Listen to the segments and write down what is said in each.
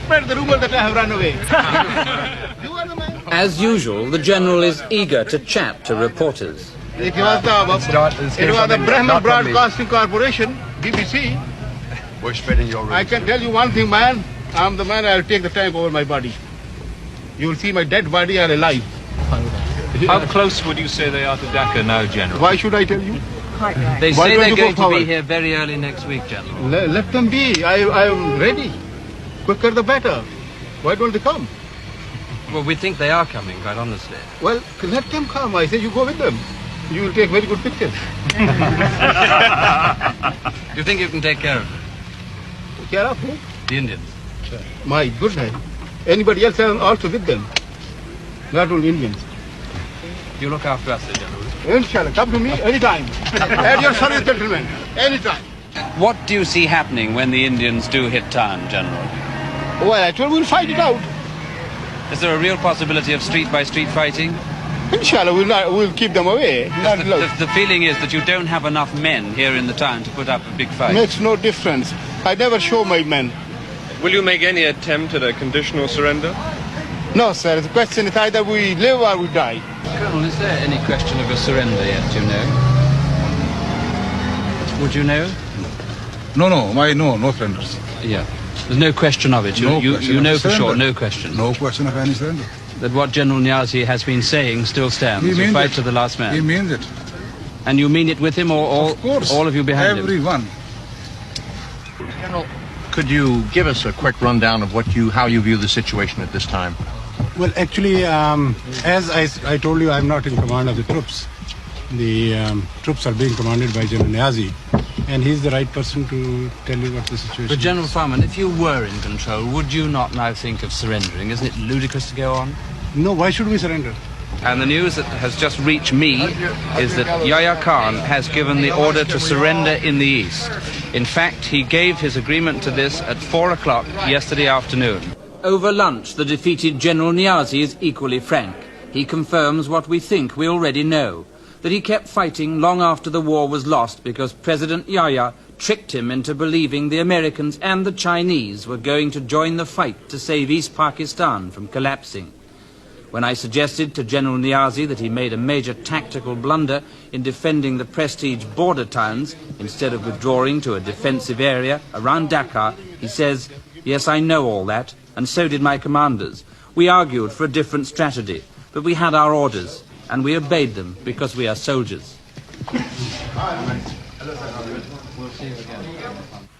spread the rumor that I have run away. As usual, the General is eager to chat to reporters. It was the Brahman Broadcasting Corporation, BBC. We're spreading your rumors. I can tell you one thing, man. I'm the man, I'll take the tank over my body. You will see my dead body or alive. How close would you say they are to Dhaka now, General? Why should I tell you? They Why say don't they're you going go to be forward? here very early next week, General. Let them be. I am ready. Quicker the better. Why don't they come? Well, we think they are coming, quite honestly. Well, let them come. I say you go with them. You will take very good pictures. Do you think you can take care of them? Care of who? The Indians. My goodness. Anybody else also with them. Not only Indians. You look after us, General. Inshallah. Come to me anytime. At your service, gentlemen. Anytime. What do you see happening when the Indians do hit town, General? Well, I told you we'll fight it out. Is there a real possibility of street-by-street fighting? Inshallah, we'll keep them away. The feeling is that you don't have enough men here in the town to put up a big fight. Makes no difference. I never show my men. Will you make any attempt at a conditional surrender? No, sir. The question is either we live or we die. Colonel, is there any question of a surrender yet, do you know? Would you know? No surrenders. Yeah. There's no question of it. You know for sure, no question. No question of any surrender. That what General Niazi has been saying still stands. He means fight it. to the last man. He means it. And you mean it with him, or Of course. all of you behind Everyone. General, could you give us a quick rundown of how you view the situation at this time? Well, actually, as I told you, I'm not in command of the troops. The troops are being commanded by General Niazi, and he's the right person to tell you what the situation But General is. Farman, if you were in control, would you not now think of surrendering? Isn't it ludicrous to go on? No, why should we surrender? And the news that has just reached me is that Yahya Khan has given the order to surrender in the east. In fact, he gave his agreement to this at 4 o'clock yesterday afternoon. Over lunch, the defeated General Niazi is equally frank. He confirms what we think we already know, that he kept fighting long after the war was lost because President Yahya tricked him into believing the Americans and the Chinese were going to join the fight to save East Pakistan from collapsing. When I suggested to General Niazi that he made a major tactical blunder in defending the prestige border towns instead of withdrawing to a defensive area around Dhaka, he says, "Yes, I know all that, and so did my commanders. We argued for a different strategy, but we had our orders, and we obeyed them because we are soldiers."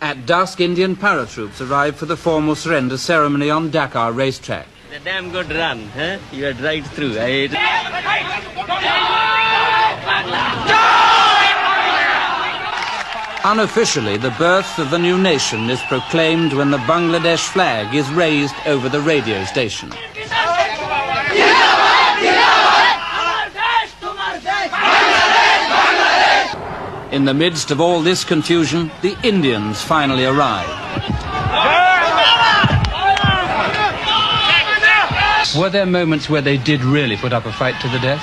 At dusk, Indian paratroops arrived for the formal surrender ceremony on Dhaka racetrack. A damn good run, huh? You went right through. Unofficially, the birth of the new nation is proclaimed when the Bangladesh flag is raised over the radio station. In the midst of all this confusion, the Indians finally arrive. Were there moments where they did really put up a fight to the death?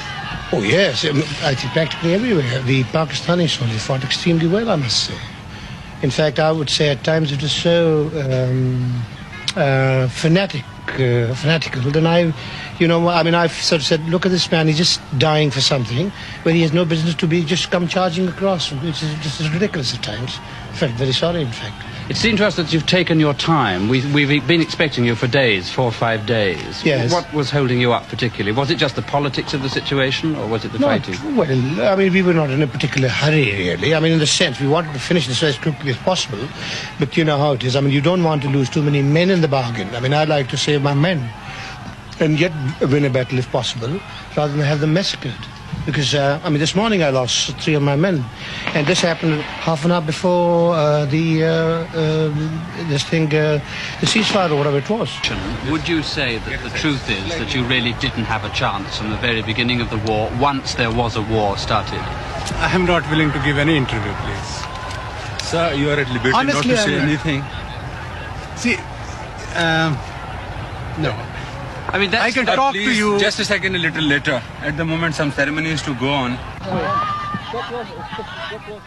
Oh yes, I think practically everywhere. The Pakistani soldiers fought extremely well, I must say. In fact, I would say at times it was so fanatical. Then I've sort of said, look at this man, he's just dying for something, where he has no business to be just come charging across, which is just ridiculous at times. I felt very sorry, in fact. It seemed to us that you've taken your time. We've been expecting you for days, 4 or 5 days. Yes. What was holding you up particularly? Was it just the politics of the situation, or was it the fighting? Well, we were not in a particular hurry, really. In the sense, we wanted to finish this as quickly as possible, but you know how it is. You don't want to lose too many men in the bargain. I like to save my men, and yet win a battle if possible, rather than have them massacred. Because, this morning I lost 3 of my men. And this happened half an hour before the ceasefire or whatever it was. Would you say that the truth is that you really didn't have a chance from the very beginning of the war, once there was a war started? I am not willing to give any interview, please. Sir, you are at liberty Honestly, not to say anything. See, no. I can talk please, to you. Just a second, a little later. At the moment, some ceremonies to go on.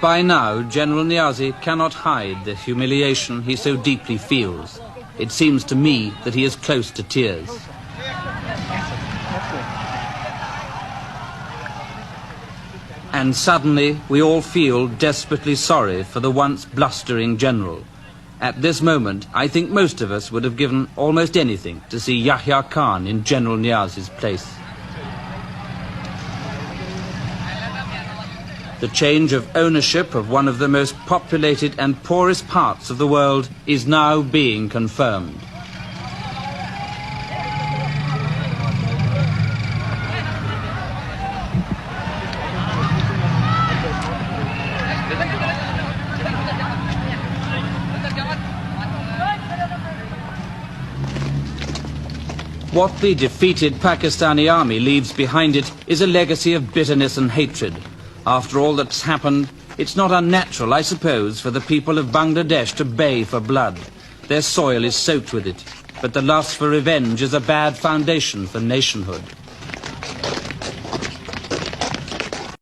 By now, General Niazi cannot hide the humiliation he so deeply feels. it seems to me that he is close to tears. And suddenly we all feel desperately sorry for the once blustering general. At this moment, I think most of us would have given almost anything to see Yahya Khan in General Niaz's place. The change of ownership of one of the most populated and poorest parts of the world is now being confirmed. What the defeated Pakistani army leaves behind it is a legacy of bitterness and hatred. After all that's happened, it's not unnatural, I suppose, for the people of Bangladesh to bay for blood. Their soil is soaked with it, but the lust for revenge is a bad foundation for nationhood.